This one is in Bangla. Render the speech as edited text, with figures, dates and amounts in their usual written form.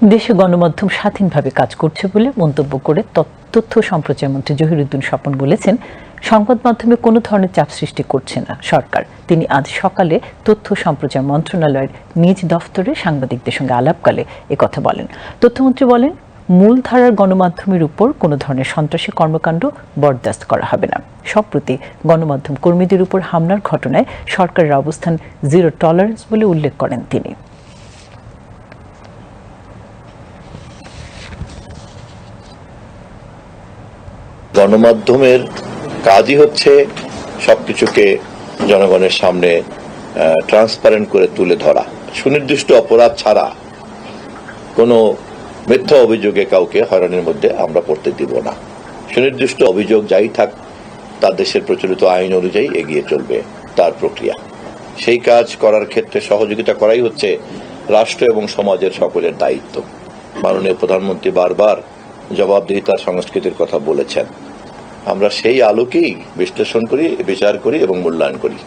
দেশে গণমাধ্যম স্বাধীনভাবে কাজ করছে বলে মন্তব্য করে তথ্য সম্প্রচার মন্ত্রী জহিরুদ্দিন স্বপন বলেছেন, সংবাদ মাধ্যমে কোনো ধরনের চাপ সৃষ্টি করছে না সরকার। তিনি আজ সকালে তথ্য সম্প্রচার মন্ত্রণালয়ের নিজ দফতরে সাংবাদিকদের সঙ্গে আলাপকালে একথা বলেন। তথ্যমন্ত্রী বলেন, মূলধারার গণমাধ্যমের উপর কোনো ধরনের সন্ত্রাসী কর্মকাণ্ড বরদাস্ত করা হবে না। সম্প্রতি গণমাধ্যম কর্মীদের উপর হামলার ঘটনায় সরকারের অবস্থান জিরো টলারেন্স বলে উল্লেখ করেন তিনি। গণমাধ্যমের কাজই হচ্ছে সবকিছুকে জনগণের সামনে ট্রান্সপারেন্ট করে তুলে ধরা। সুনির্দিষ্ট অপরাধ ছাড়া কোনো মিথ্যা অভিযোগে কাউকে হয়রানির মধ্যে আমরা পড়তে দিব না। সুনির্দিষ্ট অভিযোগ যাই থাক, তা দেশের প্রচলিত আইন অনুযায়ী এগিয়ে চলবে তার প্রক্রিয়া। সেই কাজ করার ক্ষেত্রে সহযোগিতা করাই হচ্ছে রাষ্ট্র এবং সমাজের সকলের দায়িত্ব। মাননীয় প্রধানমন্ত্রী বারবার জবাবদিহিতার সংস্কৃতির কথা বলেছেন। আমরা সেই আলোকেই বিশ্লেষণ করি, বিচার করি এবং মূল্যায়ন করি।